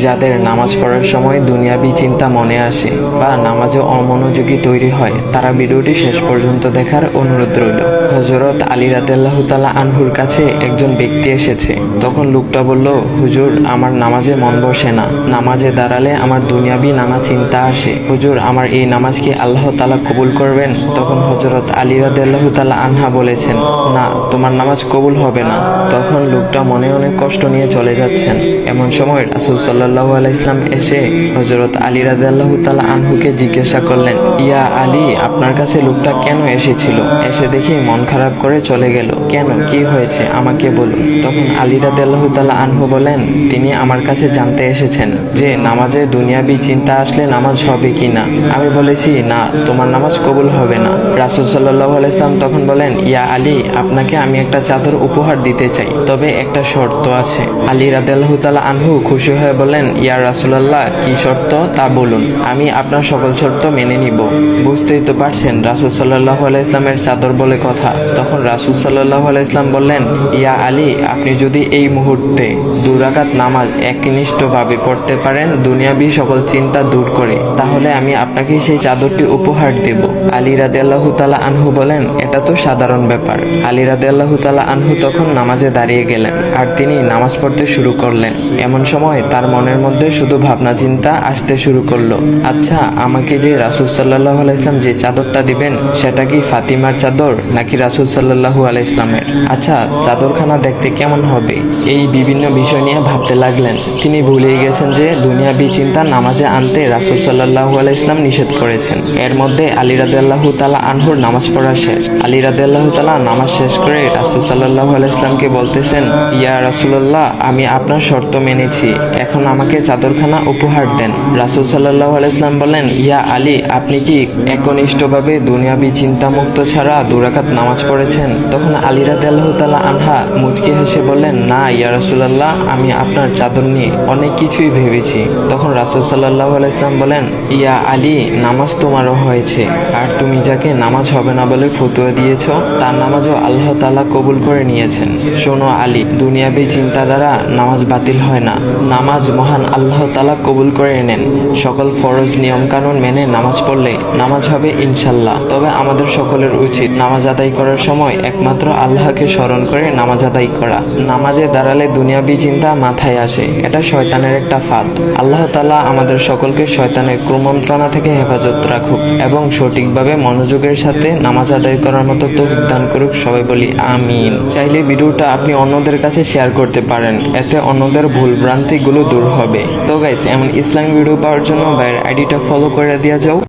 যাদের নামাজ পড়ার সময় দুনিয়াবি চিন্তা মনে আসে বা নামাজে অমনোযোগী তৈরি হয়, তারা ভিডিওটি শেষ পর্যন্ত দেখার অনুরোধ রইল। হযরত আলী রাদিয়াল্লাহু তাআলা আনহুর কাছে একজন ব্যক্তি এসেছে। তখন লোকটা বলল, হুজুর, আমার নামাজে মন বসে না। নামাজে দাঁড়ালে আমার দুনিয়াবি নানা চিন্তা আসে। হুজুর, আমার এই নামাজ কি আল্লাহ তাআলা কবুল করবেন? তখন হযরত আলী রাদিয়াল্লাহু তাআলা আনহা বলেছেন, না, তোমার নামাজ কবুল হবে না। তখন লোকটা মনে অনেক কষ্ট নিয়ে চলে যাচ্ছেন। এমন সময় রাসূল সাল্লাল্লাহু আলাইহি ওয়াসাল্লাম এসে হযরত আলী রাদিয়াল্লাহু তাআলা আনহুকে জিজ্ঞাসা করলেন, ইয়া আলী, আপনার কাছে লোকটা কেন এসেছিল? এসে দেখি মন খারাপ করে চলে গেল। কেন, কি হয়েছে, আমাকে বলুন। তখন আলী রাদিয়াল্লাহু তাআলা আনহু বলেন, তিনি আমার কাছে জানতে এসেছেন যে নামাজে দুনিয়াবি চিন্তা আসলে নামাজ হবে কিনা। আমি বলেছি, না, তোমার নামাজ কবুল হবে না। রাসূল সাল্লাল্লাহু আলাইহি ওয়াসাল্লাম তখন বলেন, ইয়া আলী, আপনাকে আমি একটা চাদর উপহার দিতে চাই, তবে একটা শর্ত আছে। আলী রাদিয়াল্লাহু তাআলা আনহু খুশি হয়ে বলেন, ইয়া রাসূলুল্লাহ, কি শর্ত তা বলুন, আমি আপনার সকল শর্ত মেনে নিব। বুঝতেই তো পারছেন রাসূল সাল্লাল্লাহু আলাইহি ওয়াসাল্লামের চাদর বলে কথা। তখন রাসূল সাল্লাল্লাহু আলাইহি ওয়াসাল্লাম বললেন, ইয়া আলী, আপনি যদি এই মুহূর্তে 2 রাকাত নামাজ একনিষ্ঠভাবে পড়তে পারেন দুনিয়াবি সকল চিন্তা দূর করে, তাহলে আমি আপনাকে সেই চাদরটি উপহার দেব। আলী রাদিয়াল্লাহু তাআলা আনহু বলেন, এটা তো সাধারণ ব্যাপার। আলী রাদিয়াল্লাহু তাআলা আনহু তখন নামাজে দাঁড়িয়ে গেলেন আর তিনি নামাজ পড়তে শুরু করলেন। এমন সময় তার মনের মধ্যে শুধু ভাবনা চিন্তা আসতে শুরু করলো, আচ্ছা, আমাকে যে রাসূল সাল্লাল্লাহু আলাইহি ওয়াসাল্লাম যে চাদরটা দিবেন, সেটা কি ফাতিমার চাদর নাকি রাসূল সাল্লাল্লাহু আলাইহি ওয়াসাল্লামের? আচ্ছা, চাদরখানা দেখতে কেমন হবে? এই বিভিন্ন বিষয় নিয়ে ভাবতে লাগলেন। তিনি ভুলেই গেছেন যে দুনিয়াবি চিন্তা নামাজে আনতে রাসূল সাল্লাল্লাহু আলাইহি ওয়াসাল্লাম নিষেধ করেছেন। এর মধ্যে আলী রাদিয়াল্লাহু তাআলা আনহুর নামাজ পড়া শেষ। আলী রাদিয়াল্লাহু তাআলা নামাজ শেষ করে রাসূল সাল্লাল্লাহু আলাইহি ওয়াসাল্লামকে বলতেছেন, ইয়া রাসূলুল্লাহ, আমি আপনার শর্ত মেনেছি, এখন আমাকে চাদরখানা উপহার দেন। রাসূল সাল্লাল্লাহু আলাইহি ওয়াসাল্লাম বলেন, ইয়া আলী, আপনি কি একনিষ্ঠভাবে দুনিয়াবি চিন্তামুক্ত ছাড়া 2 রাকাত নামাজ পড়েছেন? তখন আলী রাদিয়াল্লাহু তাআলা আনহা মুচকি হেসে বললেন, না ইয়া রাসূলুল্লাহ, আমি আপনার চাদর নিয়ে অনেক কিছুই ভেবেছি। তখন রাসূল সাল্লাল্লাহু আলাইহি ওয়াসাল্লাম বলেন, ইয়া আলী, নামাজ তোমারও হয়েছে, আর তুমি যাকে নামাজ হবে না বলে ফতোয়া দিয়েছো, তার নামাজও আল্লাহ তাআলা কবুল করে নিয়েছেন। শোনো আলী, দুনিয়াবি চিন্তা দ্বারা নামাজ বাতিল হয় না, নামাজ মহান আল্লাহ তাআলা কবুল করে নেন। সকল ফরজ নিয়ম কানুন মেনে নামাজ পড়লে নামাজ হবে ইনশাল্লাহ। তবে আমাদের সকলের উচিত নামাজ আদায় করার সময় একমাত্র আল্লাহকে স্মরণ করে নামাজ আদায় করা। নামাজে দাঁড়ালে দুনিয়াবি চিন্তা মাথায় আসে, এটা শয়তানের একটা ফাঁদ। আল্লাহ তাআলা আমাদের সকলকে শয়তানের কুমন্ত্রণা থেকে হেফাজত রাখুক এবং সঠিকভাবে মনোযোগের সাথে নামাজ আদায় করার মতো তৌফিক দান করুক। সবাই বলি আমিন। চাইলে ভিডিওটা আপনি অন্যদের কাছে শেয়ার করতে পারেন, এতে অন্যদের ভুল ভ্রান্তিগুলো দূর হবে। তো গাইস, এমন ইসলামিক ভিডিও পাওয়ার জন্য ভাইয়ের আইডিটা ফলো করে দেওয়া যাও।